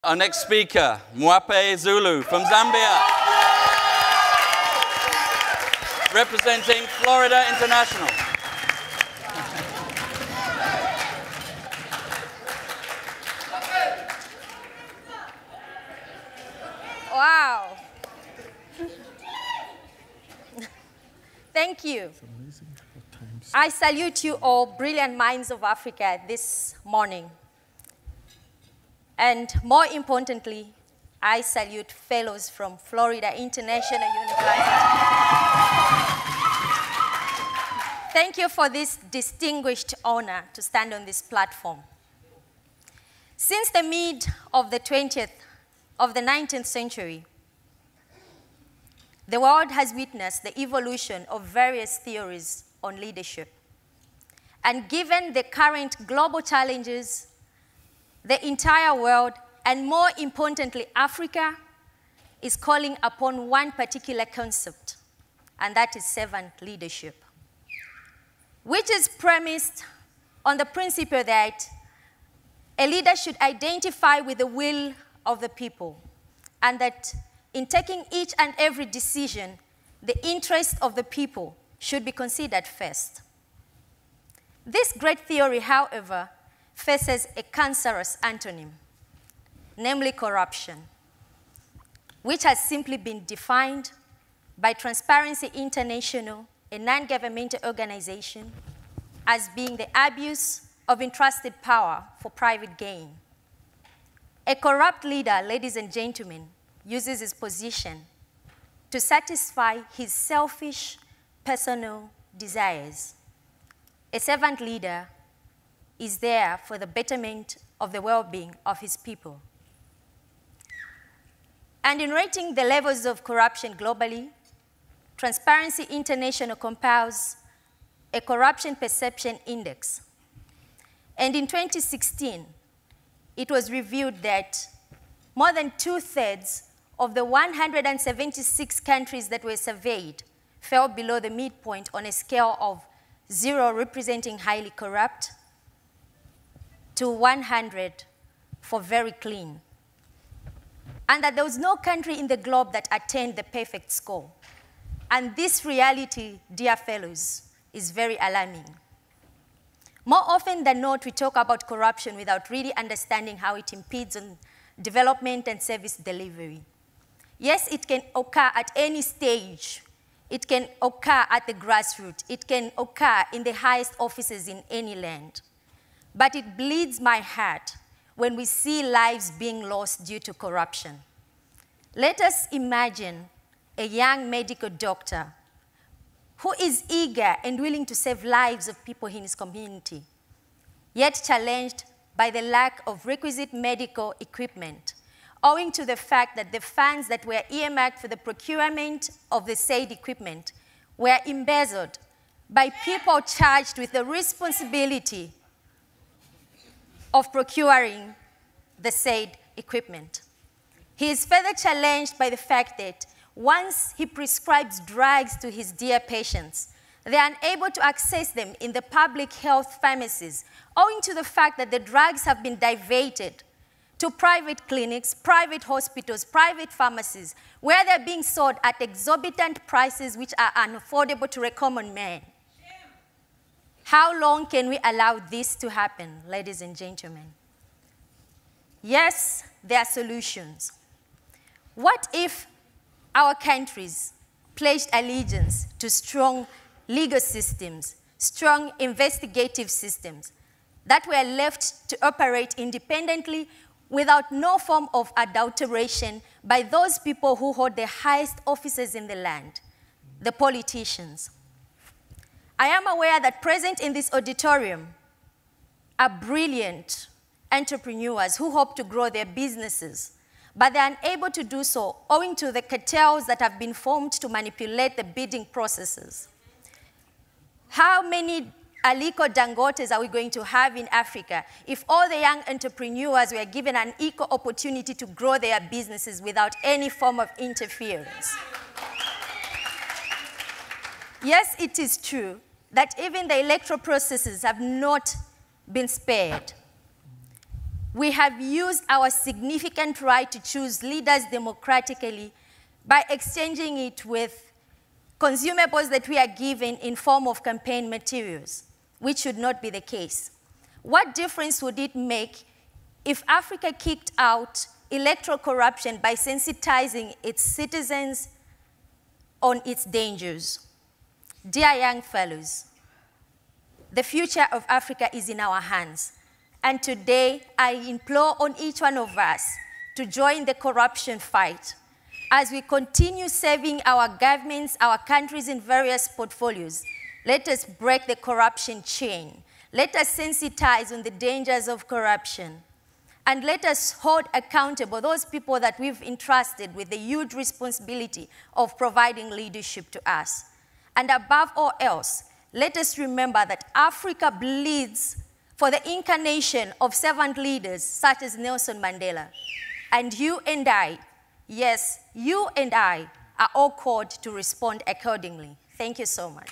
Our next speaker, Mwape Zulu from Zambia, representing Florida International. Wow. Thank you. I salute you all, brilliant minds of Africa, this morning. And more importantly, I salute fellows from Florida International University. Thank you for this distinguished honor to stand on this platform. Since the mid of the 19th century, the world has witnessed the evolution of various theories on leadership. And given the current global challenges, the entire world, and more importantly, Africa, is calling upon one particular concept, and that is servant leadership, which is premised on the principle that a leader should identify with the will of the people, and that in taking each and every decision, the interest of the people should be considered first. This great theory, however, faces a cancerous antonym, namely corruption, which has simply been defined by Transparency International, a non-governmental organization, as being the abuse of entrusted power for private gain. A corrupt leader, ladies and gentlemen, uses his position to satisfy his selfish personal desires. A servant leader is there for the betterment of the well-being of his people. And in rating the levels of corruption globally, Transparency International compiles a corruption perception index. And in 2016, it was revealed that more than 2/3 of the 176 countries that were surveyed fell below the midpoint on a scale of 0 representing highly corrupt to 100 for very clean. And that there was no country in the globe that attained the perfect score. And this reality, dear fellows, is very alarming. More often than not, we talk about corruption without really understanding how it impedes on development and service delivery. Yes, it can occur at any stage. It can occur at the grassroots. It can occur in the highest offices in any land. But it bleeds my heart when we see lives being lost due to corruption. Let us imagine a young medical doctor who is eager and willing to save lives of people in his community, yet challenged by the lack of requisite medical equipment, owing to the fact that the funds that were earmarked for the procurement of the said equipment were embezzled by people charged with the responsibility of procuring the said equipment. He is further challenged by the fact that once he prescribes drugs to his dear patients, they are unable to access them in the public health pharmacies, owing to the fact that the drugs have been diverted to private clinics, private hospitals, private pharmacies, where they're being sold at exorbitant prices which are unaffordable to a common man. How long can we allow this to happen, ladies and gentlemen? Yes, there are solutions. What if our countries pledged allegiance to strong legal systems, strong investigative systems that were left to operate independently without no form of adulteration by those people who hold the highest offices in the land, the politicians? I am aware that present in this auditorium are brilliant entrepreneurs who hope to grow their businesses, but they are unable to do so owing to the cartels that have been formed to manipulate the bidding processes. How many Aliko Dangotes are we going to have in Africa if all the young entrepreneurs were given an equal opportunity to grow their businesses without any form of interference? Yes, it is true that even the electoral processes have not been spared. we have used our significant right to choose leaders democratically by exchanging it with consumables that we are given in form of campaign materials, which should not be the case. What difference would it make if Africa kicked out electoral corruption by sensitizing its citizens on its dangers? Dear young fellows, the future of Africa is in our hands. And today, I implore on each one of us to join the corruption fight. As we continue serving our governments, our countries in various portfolios, let us break the corruption chain. Let us sensitize on the dangers of corruption. And let us hold accountable those people that we've entrusted with the huge responsibility of providing leadership to us. And above all else, let us remember that Africa bleeds for the incarnation of servant leaders such as Nelson Mandela. And you and I, yes, you and I are all called to respond accordingly. Thank you so much.